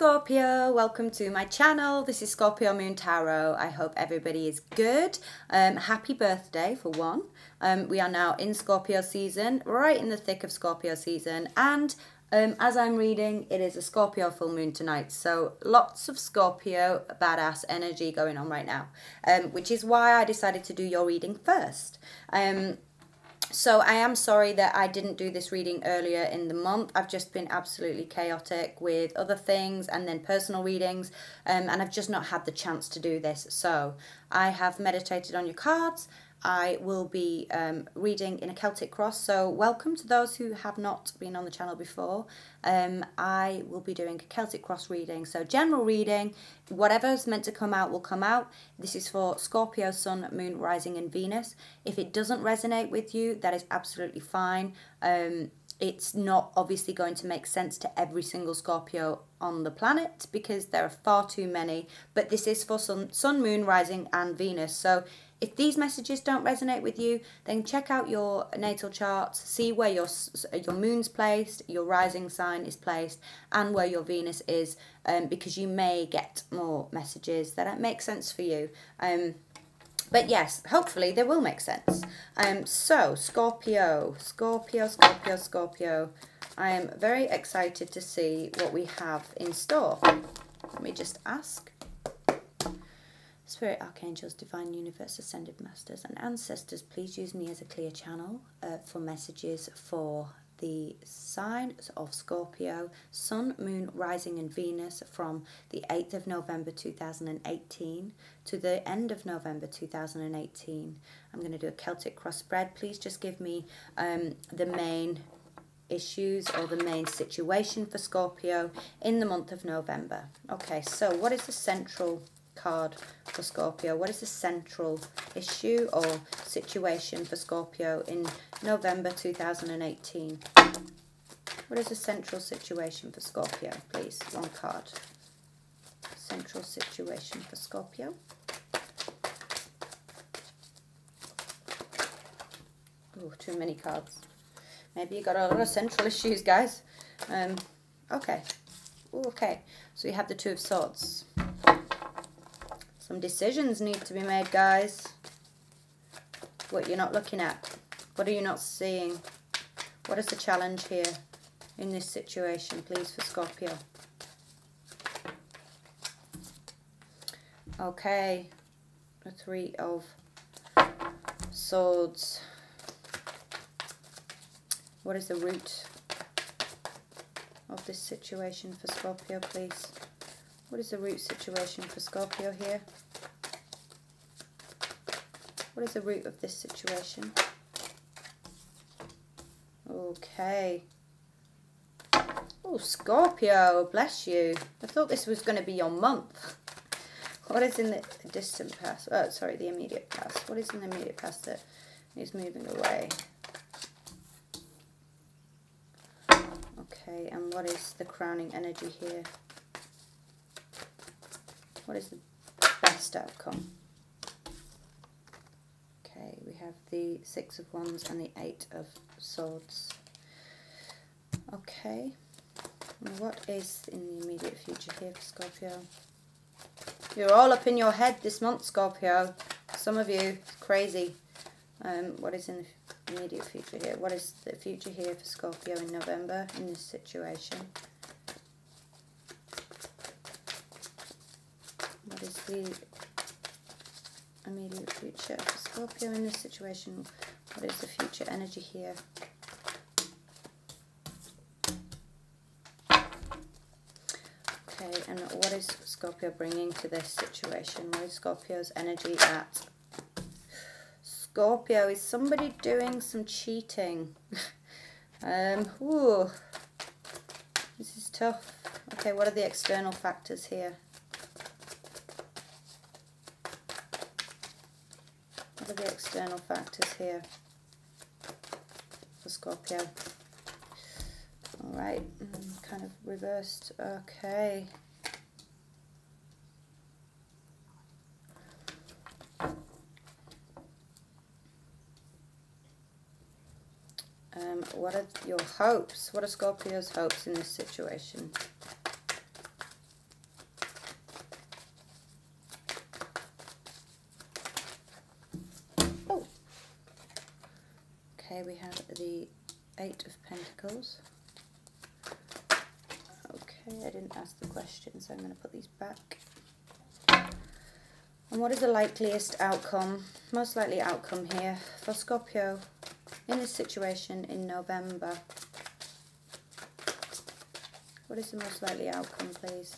Scorpio, welcome to my channel. This is Scorpio Moon Tarot. I hope everybody is good. Happy birthday for one. We are now in Scorpio season, right in the thick of Scorpio season, and as I'm reading, it is a Scorpio full moon tonight, so lots of Scorpio badass energy going on right now, which is why I decided to do your reading first. So I am sorry that I didn't do this reading earlier in the month. I've just been absolutely chaotic with other things and then personal readings, and I've just not had the chance to do this. So I have meditated on your cards. I will be reading in a Celtic cross, so welcome to those who have not been on the channel before. I will be doing a Celtic cross reading, so general reading, whatever's meant to come out will come out. This is for Scorpio, Sun, Moon, Rising and Venus. If it doesn't resonate with you, that is absolutely fine. It's not obviously going to make sense to every single Scorpio on the planet because there are far too many, but this is for Sun, Moon, Rising and Venus. So if these messages don't resonate with you, then check out your natal charts, see where your moon's placed, your rising sign is placed, and where your Venus is, because you may get more messages that make sense for you. But yes, hopefully they will make sense. So, Scorpio. I am very excited to see what we have in store. Let me just ask. Spirit, Archangels, Divine Universe, Ascended Masters and Ancestors, please use me as a clear channel for messages for the signs of Scorpio, Sun, Moon, Rising and Venus from the 8th of November 2018 to the end of November 2018. I'm going to do a Celtic cross spread. Please just give me the main issues or the main situation for Scorpio in the month of November. Okay, so what is the central card for Scorpio? What is the central issue or situation for Scorpio in November 2018? What is the central situation for Scorpio, please? One card. Central situation for Scorpio. Oh, too many cards. Maybe you got a lot of central issues, guys. Okay. Ooh, okay. So we have the Two of Swords. Some decisions need to be made, guys. What you're not looking at. What are you not seeing? What is the challenge here in this situation, please, for Scorpio? Okay. The Three of Swords. What is the root of this situation for Scorpio, please? What is the root situation for Scorpio here? What is the root of this situation? Okay. Oh, Scorpio, bless you. I thought this was going to be your month. What is in the distant past? Oh, sorry, the immediate past. What is in the immediate past that is moving away? Okay, and what is the crowning energy here? What is the best outcome? Okay, we have the Six of Wands and the Eight of Swords. Okay, and what is in the immediate future here for Scorpio? You're all up in your head this month, Scorpio. Some of you, crazy. What is in the immediate future here? What is the future here for Scorpio in November in this situation? What is the immediate future for Scorpio in this situation? What is the future energy here? Okay, and what is Scorpio bringing to this situation? What is Scorpio's energy at? Scorpio, is somebody doing some cheating? Ooh, this is tough. Okay, what are the external factors here? What are the external factors here for Scorpio? Alright, kind of reversed. Okay. What are your hopes? What are Scorpio's hopes in this situation? Okay, we have the 8 of Pentacles. Okay, I didn't ask the question, so I'm going to put these back. And what is the likeliest outcome, most likely outcome here for Scorpio in this situation in November? What is the most likely outcome, please?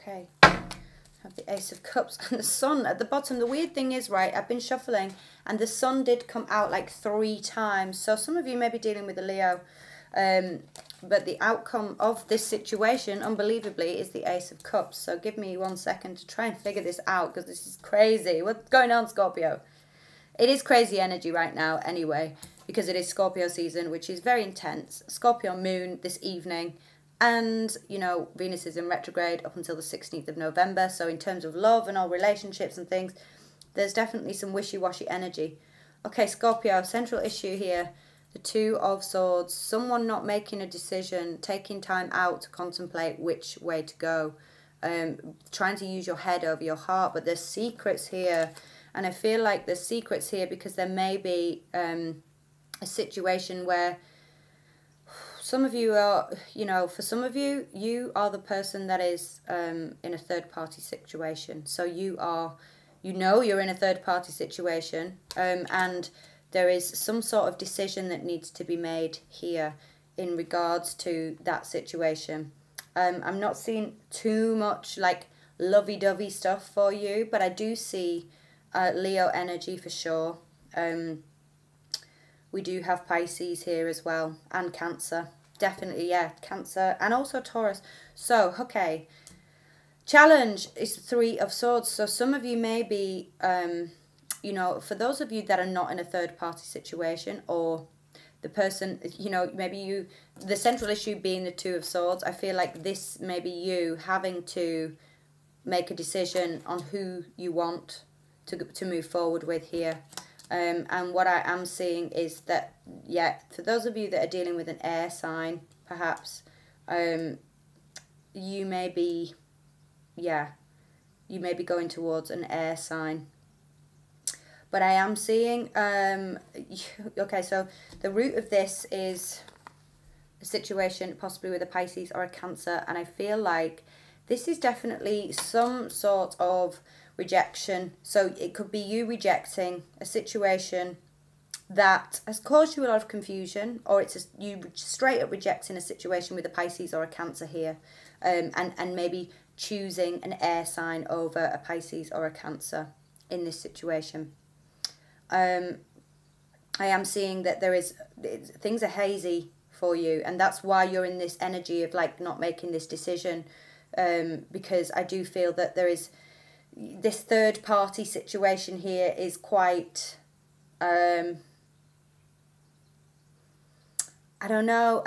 Okay, have the Ace of Cups and the Sun at the bottom. The weird thing is, right, I've been shuffling and the Sun did come out like 3 times. So some of you may be dealing with a Leo. But the outcome of this situation, unbelievably, is the Ace of Cups. So give me 1 second to try and figure this out, because this is crazy. What's going on, Scorpio? It is crazy energy right now anyway, because it is Scorpio season, which is very intense. Scorpio moon this evening. And, you know, Venus is in retrograde up until the 16th of November. So in terms of love and all relationships and things, there's definitely some wishy-washy energy. Okay, Scorpio, central issue here. The 2 of Swords, someone not making a decision, taking time out to contemplate which way to go, trying to use your head over your heart, but there's secrets here, and I feel like there's secrets here because there may be a situation where some of you are, you know, for some of you, you are the person that is in a third-party situation, so you are, you know, you're in a third-party situation, and there is some sort of decision that needs to be made here in regards to that situation. I'm not seeing too much like lovey-dovey stuff for you, but I do see Leo energy for sure. We do have Pisces here as well, and Cancer. Definitely, yeah, Cancer, and also Taurus. So, okay. Challenge is the 3 of Swords. So some of you may be... you know, for those of you that are not in a third-party situation, or the person, you know, maybe you, the central issue being the 2 of Swords, I feel like this may be you having to make a decision on who you want to move forward with here. And what I am seeing is that, yeah, for those of you that are dealing with an air sign, perhaps, you may be, yeah, you may be going towards an air sign. But I am seeing, okay, so the root of this is a situation possibly with a Pisces or a Cancer. And I feel like this is definitely some sort of rejection. So it could be you rejecting a situation that has caused you a lot of confusion, or it's you straight up rejecting a situation with a Pisces or a Cancer here. And maybe choosing an air sign over a Pisces or a Cancer in this situation. I am seeing that there is, things are hazy for you, and that's why you're in this energy of like not making this decision, because I do feel that there is this third party situation here is quite, I don't know,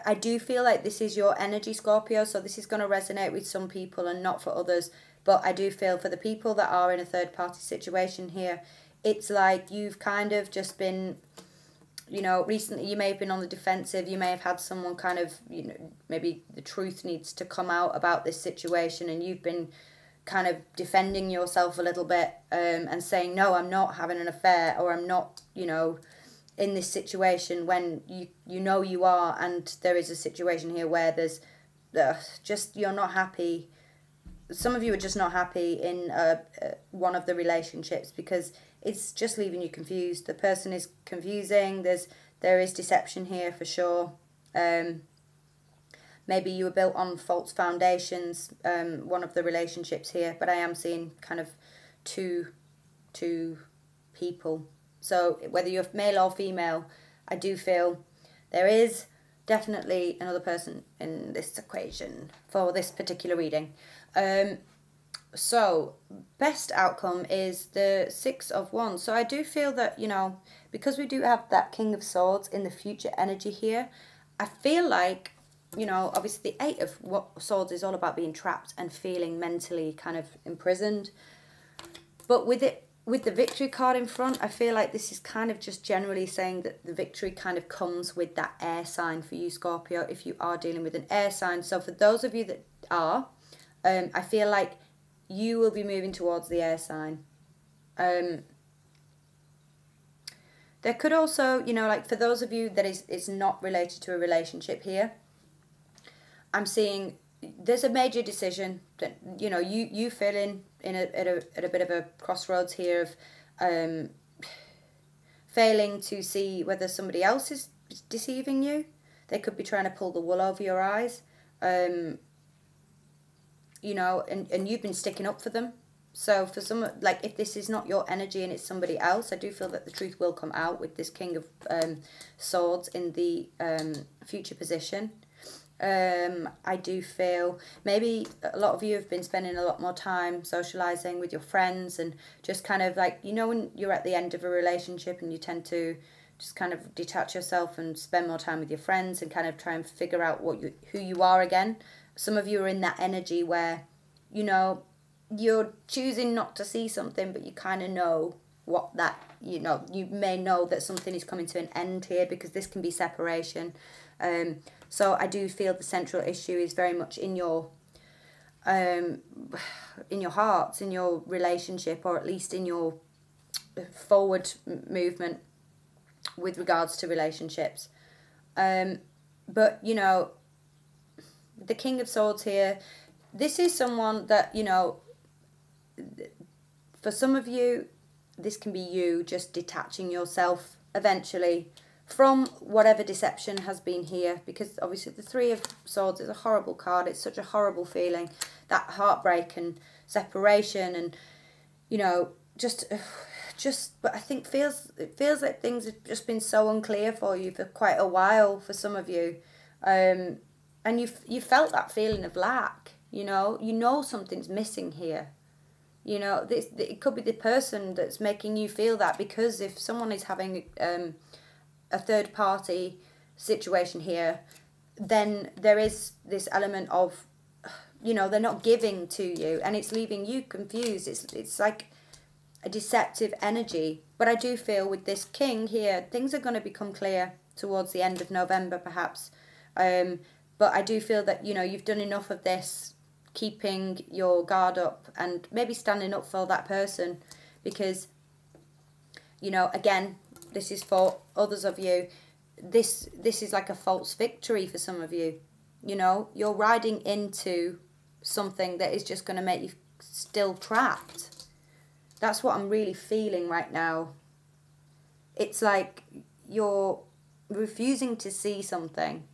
I do feel like this is your energy, Scorpio, so this is going to resonate with some people and not for others, but I do feel for the people that are in a third party situation here, it's like you've kind of just been, you know, recently you may have been on the defensive, you may have had someone kind of, you know, maybe the truth needs to come out about this situation, and you've been kind of defending yourself a little bit, and saying, no, I'm not having an affair, or I'm not, you know, in this situation, when you know you are, and there is a situation here where there's just, you're not happy. Some of you are just not happy in one of the relationships because it's just leaving you confused. The person is confusing. There is deception here for sure. Maybe you were built on false foundations, one of the relationships here, but I am seeing kind of two people. So whether you're male or female, I do feel there is definitely another person in this equation for this particular reading. So best outcome is the 6 of Wands. So I do feel that, you know, because we do have that King of Swords in the future energy here, I feel like, you know, obviously the 8 of Swords is all about being trapped and feeling mentally kind of imprisoned. But with the victory card in front, I feel like this is kind of just generally saying that the victory kind of comes with that air sign for you, Scorpio, if you are dealing with an air sign. So for those of you that are, I feel like you will be moving towards the air sign. There could also, you know, like for those of you that it's not related to a relationship here, I'm seeing there's a major decision that, you know, you feel at a bit of a crossroads here of failing to see whether somebody else is deceiving you. They could be trying to pull the wool over your eyes, you know, and you've been sticking up for them. So for some, like if this is not your energy and it's somebody else, I do feel that the truth will come out with this King of Swords in the future position. I do feel maybe a lot of you have been spending a lot more time socializing with your friends and just kind of like, you know, when you're at the end of a relationship and you tend to just kind of detach yourself and spend more time with your friends and kind of try and figure out who you are again. Some of you are in that energy where, you know, you're choosing not to see something, but you kind of know what that, you know, you may know that something is coming to an end here because this can be separation. So I do feel the central issue is very much in your hearts, in your relationship, or at least in your forward movement with regards to relationships. But, you know, the King of Swords here, this is someone that, you know, for some of you, this can be you just detaching yourself eventually from whatever deception has been here, because obviously the Three of Swords is a horrible card. It's such a horrible feeling, that heartbreak and separation, and, you know, but I think it feels like things have just been so unclear for you for quite a while for some of you, and you felt that feeling of lack. You know something's missing here. You know, it could be the person that's making you feel that, because if someone is having a third party situation here, then there is this element of, you know, they're not giving to you and it's leaving you confused. It's like a deceptive energy. But I do feel with this King here, things are going to become clear towards the end of November perhaps. But I do feel that, you know, you've done enough of this, keeping your guard up and maybe standing up for that person, because, you know, again, this is for others of you, this is like a false victory for some of you. You know, you're riding into something that is just going to make you still trapped. That's what I'm really feeling right now. It's like you're refusing to see something.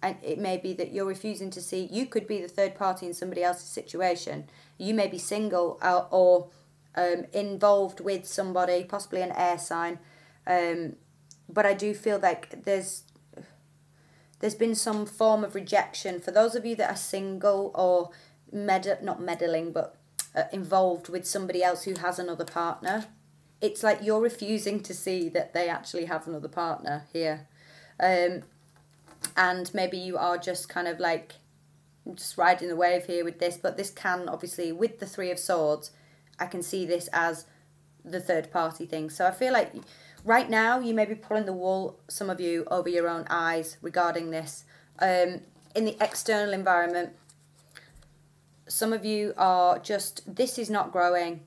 And it may be that you're refusing to see, you could be the third party in somebody else's situation. You may be single or involved with somebody, possibly an air sign. But I do feel like there's been some form of rejection. For those of you that are single or not meddling, but involved with somebody else who has another partner, it's like you're refusing to see that they actually have another partner here. And maybe you are just kind of like just riding the wave here with this, but this can obviously, with the Three of Swords, I can see this as the third party thing. So I feel like right now you may be pulling the wool, some of you, over your own eyes regarding this. In the external environment, some of you are just, this is not growing.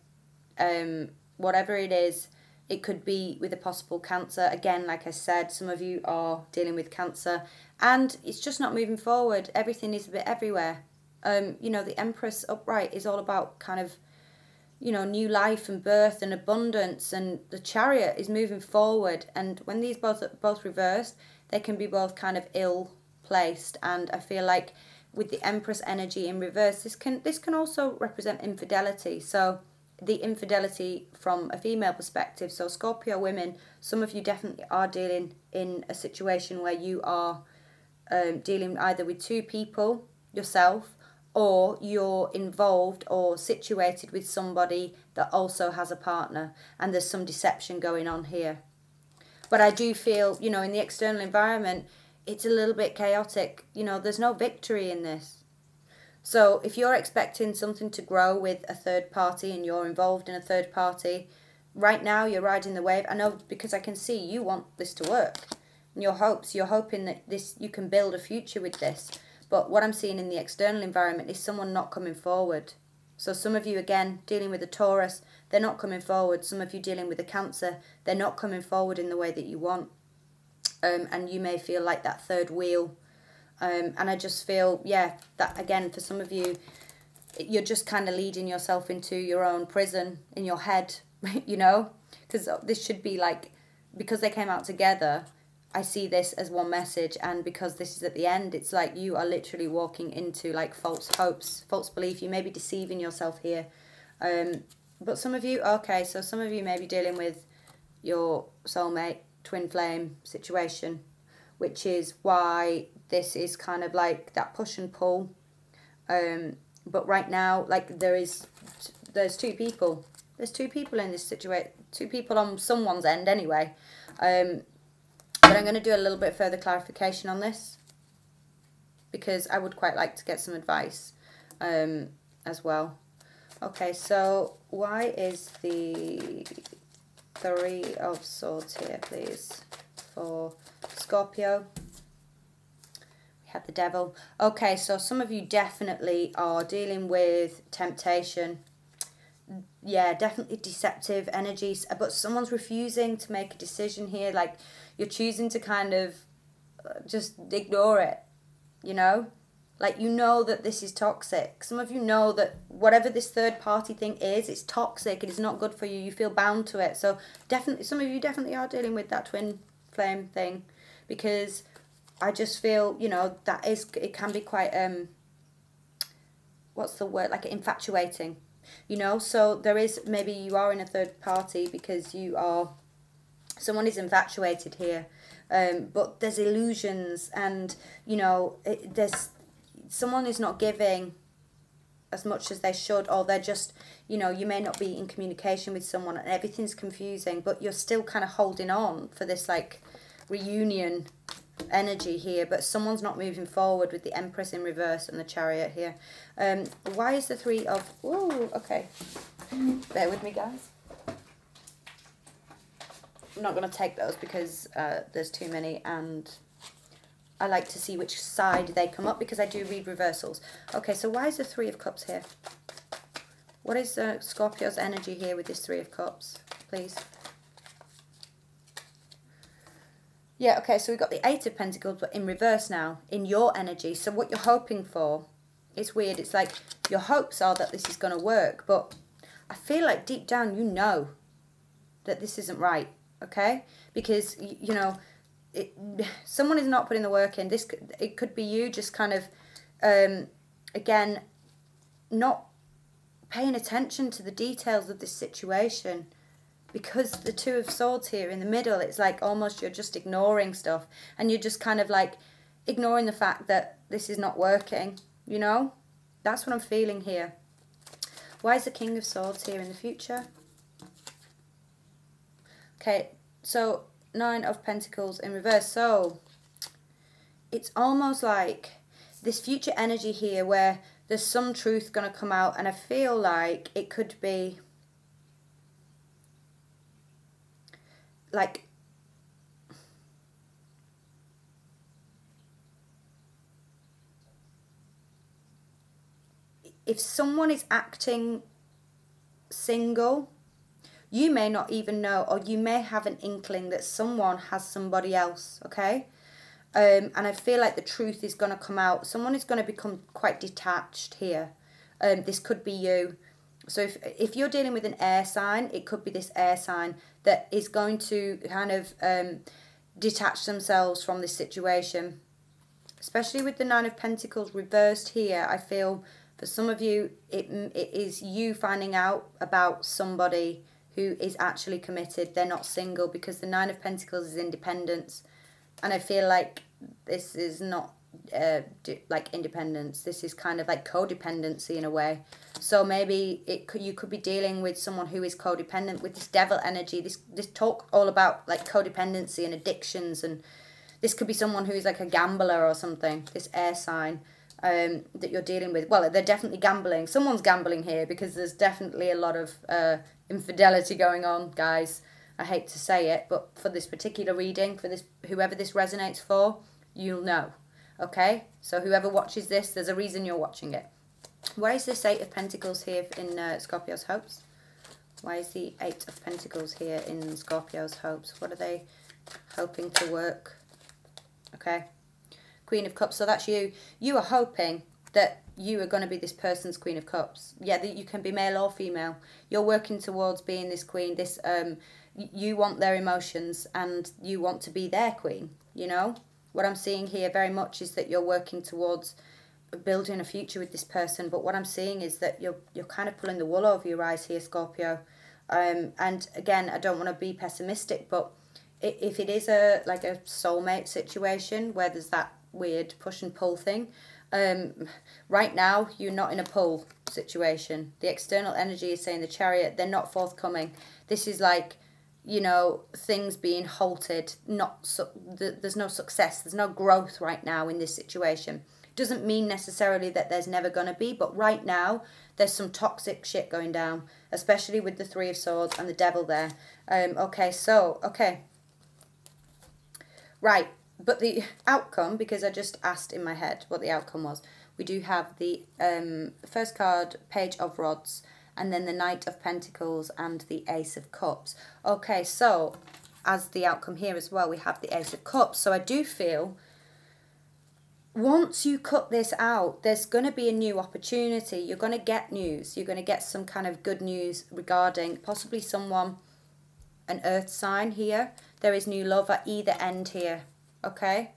Whatever it is, it could be with a possible cancer. Again, like I said, some of you are dealing with cancer and it's just not moving forward. Everything is a bit everywhere. You know, the Empress upright is all about kind of, you know, new life and birth and abundance, and the Chariot is moving forward. And when these both reversed, they can be both kind of ill placed. And I feel like with the Empress energy in reverse, this can also represent infidelity. So the infidelity from a female perspective. So Scorpio women, some of you definitely are dealing in a situation where you are dealing either with two people yourself, or you're involved or situated with somebody that also has a partner, and there's some deception going on here. But I do feel, you know, in the external environment, it's a little bit chaotic. You know, there's no victory in this. So if you're expecting something to grow with a third party and you're involved in a third party, right now you're riding the wave. I know, because I can see you want this to work. And you're hoping that you can build a future with this. But what I'm seeing in the external environment is someone not coming forward. So some of you, again, dealing with a Taurus, they're not coming forward. Some of you dealing with a Cancer, they're not coming forward in the way that you want. And you may feel like that third wheel. And I just feel, yeah, that again, for some of you, you're just kind of leading yourself into your own prison in your head, you know? Because this should be like, because they came out together, I see this as one message, and because this is at the end, it's like you are literally walking into like false hopes, false belief. You may be deceiving yourself here. But some of you, okay, so some of you may be dealing with your soulmate, twin flame situation, which is why this is kind of like that push and pull. But right now, like there's two people. There's two people in this situation, two people on someone's end anyway. But I'm going to do a little bit further clarification on this, because I would quite like to get some advice as well. Okay, so why is the Three of Swords here, please, for Scorpio? We had the Devil. Okay, so some of you definitely are dealing with temptation. Yeah, definitely deceptive energies, but someone's refusing to make a decision here. Like, you're choosing to kind of just ignore it, you know? Like, you know that this is toxic. Some of you know that whatever this third party thing is, it's toxic. It is not good for you. You feel bound to it. So definitely, some of you definitely are dealing with that twin flame thing, because I just feel, you know, that is, it can be quite, what's the word, like infatuating. You know, so there is, maybe you are in a third party because you are, someone is infatuated here, but there's illusions, and, you know, there's, someone is not giving as much as they should, or they're just, you know, you may not be in communication with someone and everything's confusing, but you're still kind of holding on for this, like, reunion energy here, but someone's not moving forward with the Empress in reverse and the Chariot here. Why is the Three of... Whoa, okay. Bear with me, guys. I'm not going to take those because there's too many, and I like to see which side they come up, because I do read reversals. Okay, so why is the Three of Cups here? What is Scorpio's energy here with this Three of Cups, please? Yeah, okay, so we've got the Eight of Pentacles, but in reverse now, in your energy. So what you're hoping for, it's weird. It's like your hopes are that this is going to work, but I feel like deep down you know that this isn't right, okay? Because, you know, someone is not putting the work in. It could be you just kind of, again, not paying attention to the details of this situation. Because the Two of Swords here in the middle, it's like almost you're just ignoring stuff. And you're just kind of like ignoring the fact that this is not working, you know? That's what I'm feeling here. Why is the King of Swords here in the future? Okay, so Nine of Pentacles in reverse. So it's almost like this future energy here where there's some truth going to come out. And I feel like it could be... like, if someone is acting single, you may not even know, or you may have an inkling that someone has somebody else, okay? And I feel like the truth is going to come out. Someone is going to become quite detached here. This could be you. So if you're dealing with an air sign, it could be this air sign that is going to kind of detach themselves from this situation. Especially with the Nine of Pentacles reversed here, I feel for some of you, it is you finding out about somebody who is actually committed. They're not single, because the Nine of Pentacles is independence. And I feel like this is not like independence. This is kind of like codependency in a way. So maybe you could be dealing with someone who is codependent with this Devil energy. This talk all about like codependency and addictions, and this could be someone who is like a gambler or something. This air sign that you're dealing with. Well, they're definitely gambling. Someone's gambling here, because there's definitely a lot of infidelity going on, guys. I hate to say it, but for this particular reading, for this, whoever this resonates for, you'll know. Okay, so whoever watches this, there's a reason you're watching it. Why is this Eight of Pentacles here in Scorpio's hopes? Why is the Eight of Pentacles here in Scorpio's hopes? What are they hoping to work? Okay, Queen of Cups. So that's you. You are hoping that you are going to be this person's Queen of Cups. Yeah, that you can be male or female. You're working towards being this queen. This you want their emotions and you want to be their queen, you know? What I'm seeing here very much is that you're working towards building a future with this person. But what I'm seeing is that you're kind of pulling the wool over your eyes here, Scorpio. And again, I don't want to be pessimistic, but if it is like a soulmate situation where there's that weird push and pull thing, right now you're not in a pull situation. The external energy is saying the Chariot, they're not forthcoming. This is like, you know, things being halted. There's no success, there's no growth right now in this situation. Doesn't mean necessarily that there's never going to be, but right now there's some toxic shit going down, especially with the Three of Swords and the Devil there. Okay. Right, but the outcome, because I just asked in my head what the outcome was, we do have the first card, Page of Rods, and then the Knight of Pentacles and the Ace of Cups. Okay, so as the outcome here as well, we have the Ace of Cups. So I do feel once you cut this out, there's going to be a new opportunity. You're going to get news. You're going to get some kind of good news regarding possibly someone, an earth sign here. There is new love at either end here, okay?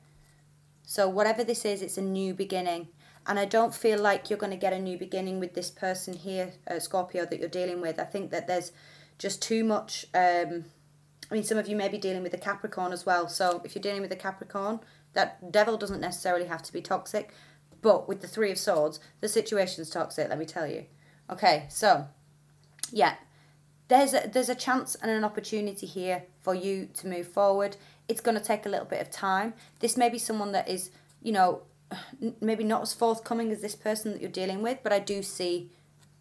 So whatever this is, it's a new beginning. And I don't feel like you're going to get a new beginning with this person here, Scorpio, that you're dealing with. I think that there's just too much... I mean, some of you may be dealing with a Capricorn as well. So if you're dealing with a Capricorn, that Devil doesn't necessarily have to be toxic. But with the Three of Swords, the situation's toxic, let me tell you. Okay, so, yeah. There's a chance and an opportunity here for you to move forward. It's going to take a little bit of time. This may be someone that is, you know, maybe not as forthcoming as this person that you're dealing with, but I do see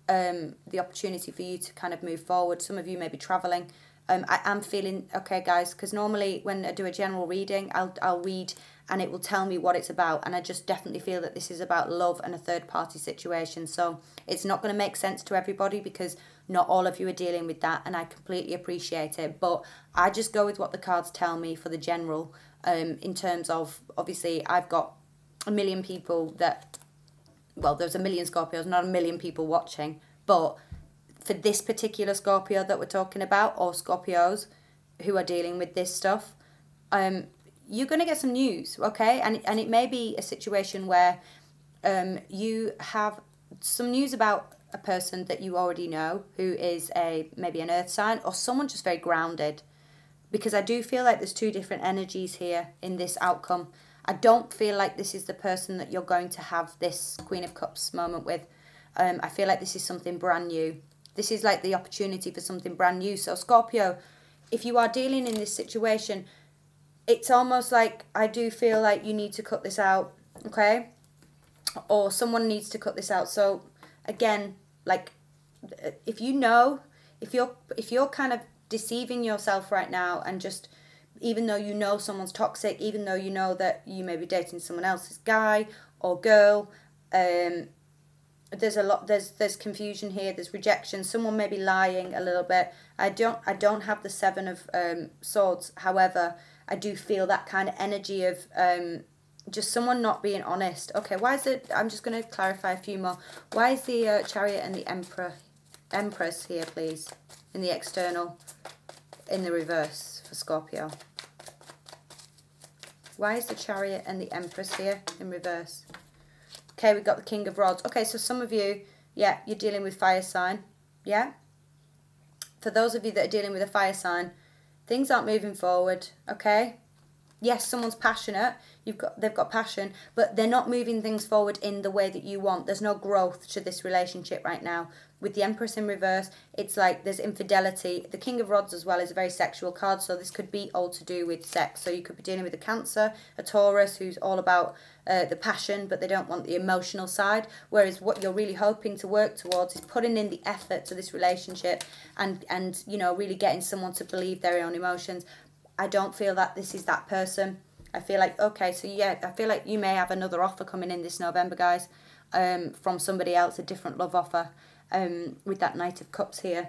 the opportunity for you to kind of move forward. Some of you may be traveling. I am feeling, okay, guys, because normally when I do a general reading, I'll read and it will tell me what it's about. And I just definitely feel that this is about love and a third-party situation. So it's not going to make sense to everybody because not all of you are dealing with that, and I completely appreciate it. But I just go with what the cards tell me for the general, in terms of, obviously, I've got a million people that, well, there's a million Scorpios, not a million people watching, but for this particular Scorpio that we're talking about, or Scorpios who are dealing with this stuff, you're going to get some news, okay? And it may be a situation where you have some news about a person that you already know who is maybe an earth sign or someone just very grounded, because I do feel like there's two different energies here in this outcome. I don't feel like this is the person that you're going to have this Queen of Cups moment with. I feel like this is something brand new. This is like the opportunity for something brand new. So Scorpio, if you are dealing in this situation, it's almost like I do feel like you need to cut this out, okay? Or someone needs to cut this out. So again, like, if you know, if you're kind of deceiving yourself right now, and just, even though you know someone's toxic, even though you know that you may be dating someone else's guy or girl, there's confusion here, there's rejection, someone may be lying a little bit. I don't have the Seven of Swords, however, I do feel that kind of energy of just someone not being honest. Okay, why is it, I'm just going to clarify a few more. Why is the Chariot and the Empress here, please, in the external, in the reverse for Scorpio? Why is the Chariot and the Empress here in reverse? Okay, we've got the King of Rods. Okay, so some of you, yeah, you're dealing with fire sign, yeah? For those of you that are dealing with a fire sign, things aren't moving forward, okay? Yes, someone's passionate, they've got passion, but they're not moving things forward in the way that you want. There's no growth to this relationship right now. With the Empress in reverse, it's like there's infidelity. The King of Rods as well is a very sexual card, so this could be all to do with sex. So you could be dealing with a Cancer, a Taurus, who's all about the passion, but they don't want the emotional side. Whereas what you're really hoping to work towards is putting in the effort to this relationship and you know, really getting someone to believe their own emotions. I don't feel that this is that person. I feel like, okay, so yeah, I feel like you may have another offer coming in this November, guys, from somebody else, a different love offer, with that Knight of Cups here.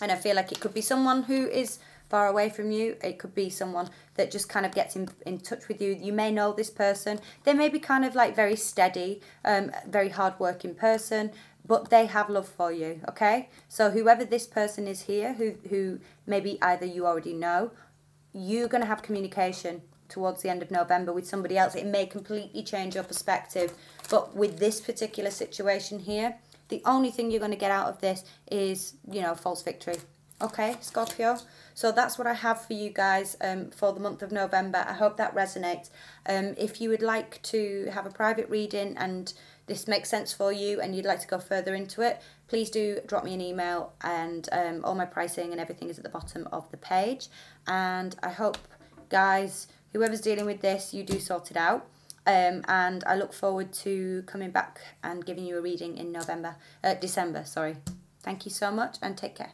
And I feel like it could be someone who is far away from you. It could be someone that just kind of gets in touch with you. You may know this person. They may be kind of like very steady, very hardworking person, but they have love for you, okay? So whoever this person is here, who maybe either you already know, you're going to have communication towards the end of November with somebody else. It may completely change your perspective. But with this particular situation here, the only thing you're going to get out of this is, you know, false victory. Okay, Scorpio? So that's what I have for you guys for the month of November. I hope that resonates. If you would like to have a private reading and this makes sense for you and you'd like to go further into it, please do drop me an email, and all my pricing and everything is at the bottom of the page. And I hope, guys, whoever's dealing with this, you do sort it out. And I look forward to coming back and giving you a reading in December, sorry. Thank you so much and take care.